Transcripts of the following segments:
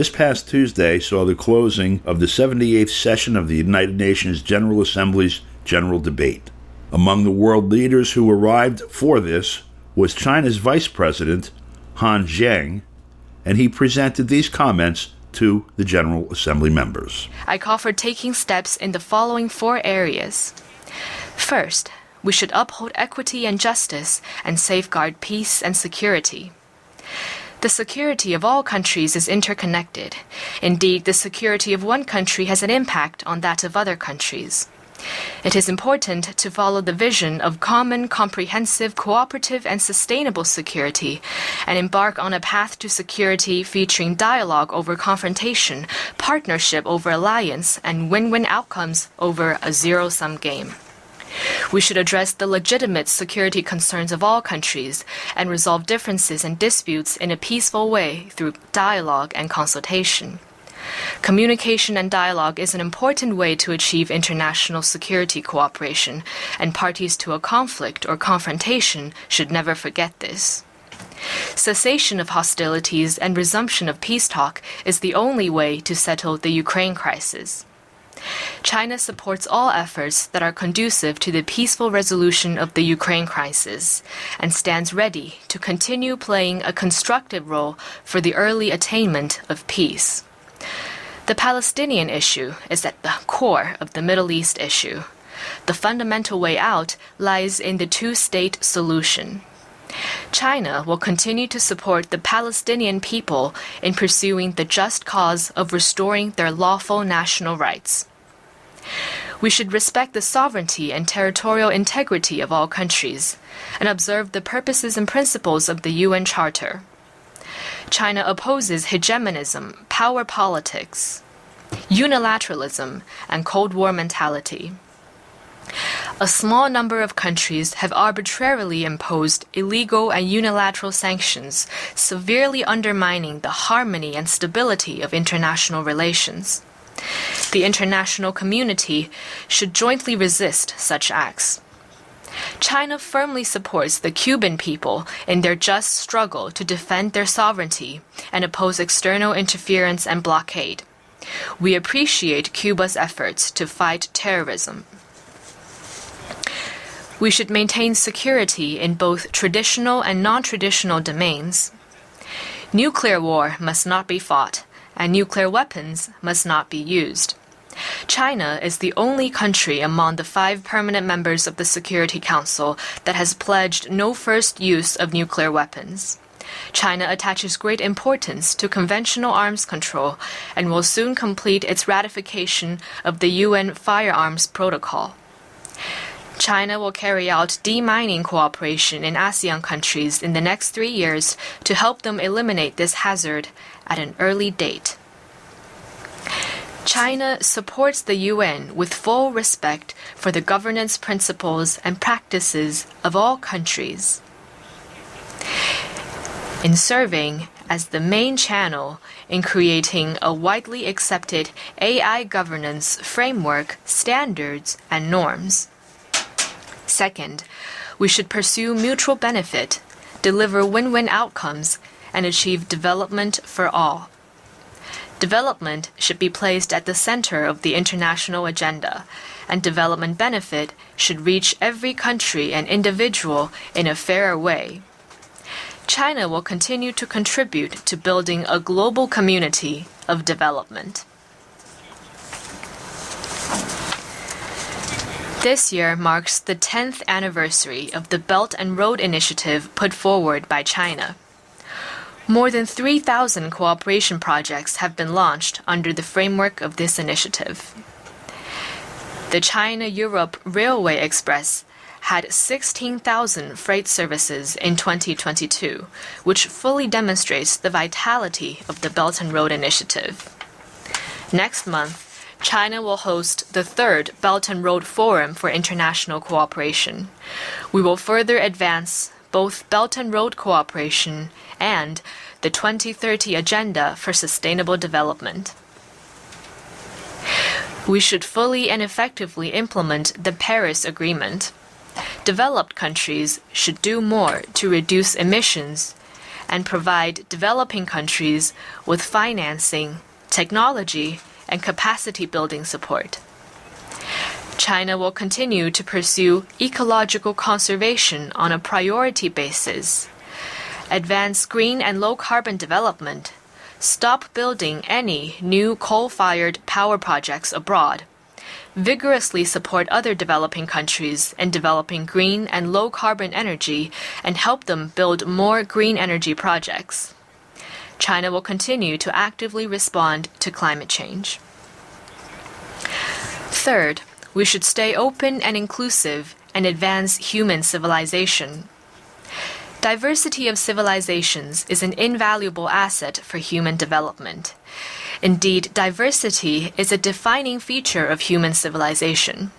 This past Tuesday saw the closing of the 78th session of the United Nations General Assembly's General Debate. Among the world leaders who arrived for this was China's Vice President, Han Zheng, and he presented these comments to the General Assembly members. I call for taking steps in the following 4 areas. First, we should uphold equity and justice and safeguard peace and security. The security of all countries is interconnected. Indeed, the security of one country has an impact on that of other countries. It is important to follow the vision of common, comprehensive, cooperative, and sustainable security and embark on a path to security featuring dialogue over confrontation, partnership over alliance, and win-win outcomes over a zero-sum game. We should address the legitimate security concerns of all countries and resolve differences and disputes in a peaceful way through dialogue and consultation. Communication and dialogue is an important way to achieve international security cooperation, and parties to a conflict or confrontation should never forget this. Cessation of hostilities and resumption of peace talk is the only way to settle the Ukraine crisis. China supports all efforts that are conducive to the peaceful resolution of the Ukraine crisis and stands ready to continue playing a constructive role for the early attainment of peace. The Palestinian issue is at the core of the Middle East issue. The fundamental way out lies in the two-state solution. China will continue to support the Palestinian people in pursuing the just cause of restoring their lawful national rights. We should respect the sovereignty and territorial integrity of all countries and observe the purposes and principles of the UN Charter. China opposes hegemonism, power politics, unilateralism, and Cold War mentality. A small number of countries have arbitrarily imposed illegal and unilateral sanctions, severely undermining the harmony and stability of international relations. The international community should jointly resist such acts. China firmly supports the Cuban people in their just struggle to defend their sovereignty and oppose external interference and blockade. We appreciate Cuba's efforts to fight terrorism. We should maintain security in both traditional and non-traditional domains. Nuclear war must not be fought, and nuclear weapons must not be used. China is the only country among the 5 permanent members of the Security Council that has pledged no first use of nuclear weapons. China attaches great importance to conventional arms control and will soon complete its ratification of the UN Firearms Protocol. China will carry out demining cooperation in ASEAN countries in the next 3 years to help them eliminate this hazard at an early date. China supports the UN with full respect for the governance principles and practices of all countries. In serving as the main channel in creating a widely accepted AI governance framework, standards, and norms. Second, we should pursue mutual benefit, deliver win-win outcomes, and achieve development for all. Development should be placed at the center of the international agenda, and development benefit should reach every country and individual in a fairer way. China will continue to contribute to building a global community of development. This year marks the 10th anniversary of the Belt and Road Initiative put forward by China. More than 3,000 cooperation projects have been launched under the framework of this initiative. The China-Europe Railway Express had 16,000 freight services in 2022, which fully demonstrates the vitality of the Belt and Road Initiative. Next month, China will host the 3rd Belt and Road Forum for International Cooperation. We will further advance both Belt and Road cooperation and the 2030 Agenda for Sustainable Development. We should fully and effectively implement the Paris Agreement. Developed countries should do more to reduce emissions and provide developing countries with financing, technology, and capacity building support. China will continue to pursue ecological conservation on a priority basis, advance green and low-carbon development, stop building any new coal-fired power projects abroad, vigorously support other developing countries in developing green and low-carbon energy and help them build more green energy projects. China will continue to actively respond to climate change. Third, we should stay open and inclusive and advance human civilization. Diversity of civilizations is an invaluable asset for human development. Indeed, diversity is a defining feature of human civilization.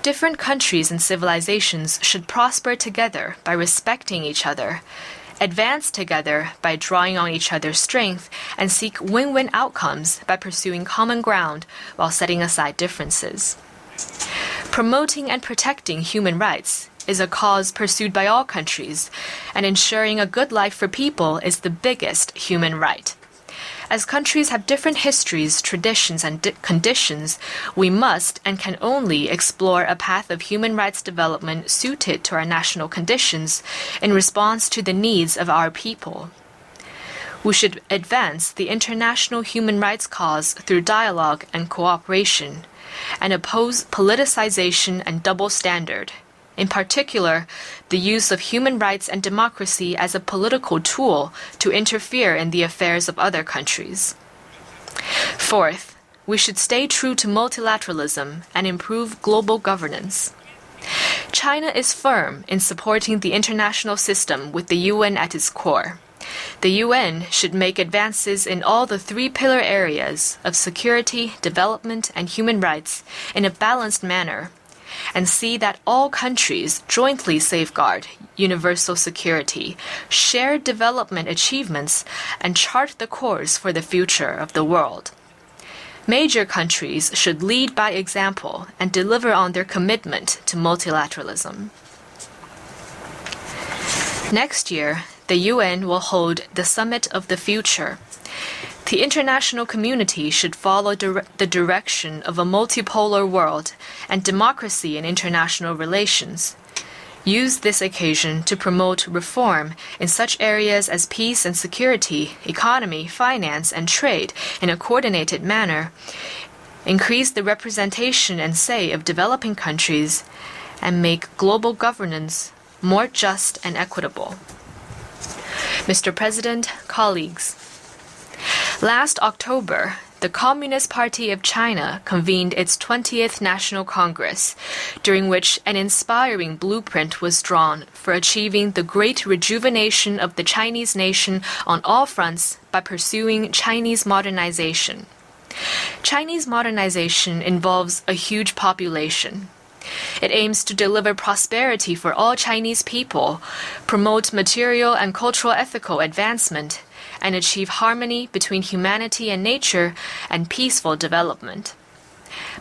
Different countries and civilizations should prosper together by respecting each other, advance together by drawing on each other's strength, and seek win-win outcomes by pursuing common ground while setting aside differences. Promoting and protecting human rights is a cause pursued by all countries, and ensuring a good life for people is the biggest human right. As countries have different histories, traditions, and conditions, we must and can only explore a path of human rights development suited to our national conditions in response to the needs of our people. We should advance the international human rights cause through dialogue and cooperation, and oppose politicization and double standard. In particular, the use of human rights and democracy as a political tool to interfere in the affairs of other countries. Fourth, we should stay true to multilateralism and improve global governance. China is firm in supporting the international system with the UN at its core. The UN should make advances in all the three pillar areas of security, development, and human rights in a balanced manner, and see that all countries jointly safeguard universal security, share development achievements, and chart the course for the future of the world. Major countries should lead by example and deliver on their commitment to multilateralism. Next year, the UN will hold the Summit of the Future. The international community should follow the direction of a multipolar world and democracy in international relations. Use this occasion to promote reform in such areas as peace and security, economy, finance, and trade in a coordinated manner. Increase the representation and say of developing countries, and make global governance more just and equitable. Mr. President, colleagues, last October, the Communist Party of China convened its 20th National Congress, during which an inspiring blueprint was drawn for achieving the great rejuvenation of the Chinese nation on all fronts by pursuing Chinese modernization. Chinese modernization involves a huge population. It aims to deliver prosperity for all Chinese people, promote material and cultural ethical advancement, and achieve harmony between humanity and nature and peaceful development.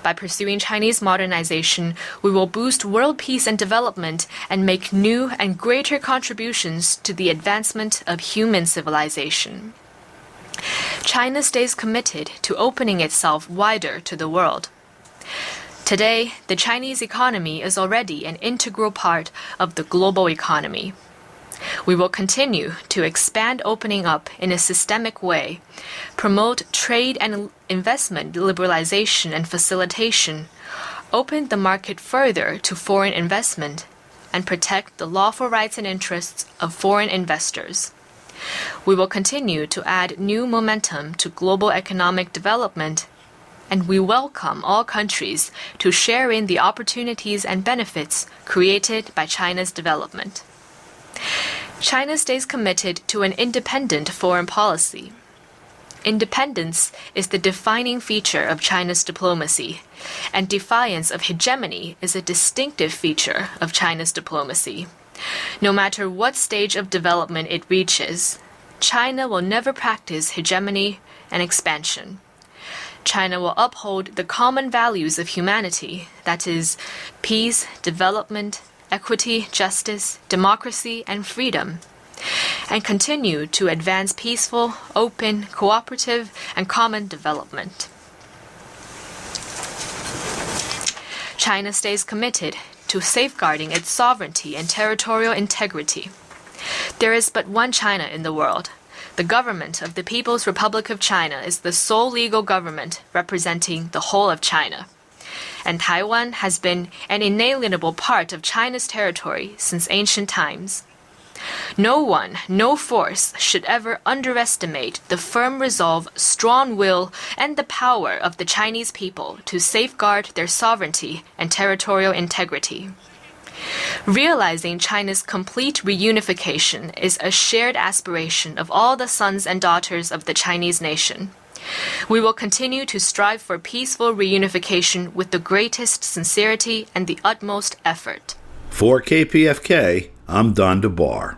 By pursuing Chinese modernization, we will boost world peace and development and make new and greater contributions to the advancement of human civilization. China stays committed to opening itself wider to the world. Today, the Chinese economy is already an integral part of the global economy. We will continue to expand opening up in a systemic way, promote trade and investment liberalization and facilitation, open the market further to foreign investment, and protect the lawful rights and interests of foreign investors. We will continue to add new momentum to global economic development, and we welcome all countries to share in the opportunities and benefits created by China's development. China stays committed to an independent foreign policy. Independence is the defining feature of China's diplomacy, and defiance of hegemony is a distinctive feature of China's diplomacy. No matter what stage of development it reaches, China will never practice hegemony and expansion. China will uphold the common values of humanity, that is, peace, development, equity, justice, democracy, and freedom. and continue to advance peaceful, open, cooperative, and common development. China stays committed to safeguarding its sovereignty and territorial integrity. There is but one China in the world. The government of the People's Republic of China is the sole legal government representing the whole of China. And Taiwan has been an inalienable part of China's territory since ancient times. No one, no force should ever underestimate the firm resolve, strong will, and the power of the Chinese people to safeguard their sovereignty and territorial integrity. Realizing China's complete reunification is a shared aspiration of all the sons and daughters of the Chinese nation. We will continue to strive for peaceful reunification with the greatest sincerity and the utmost effort. For KPFK, I'm DeBar.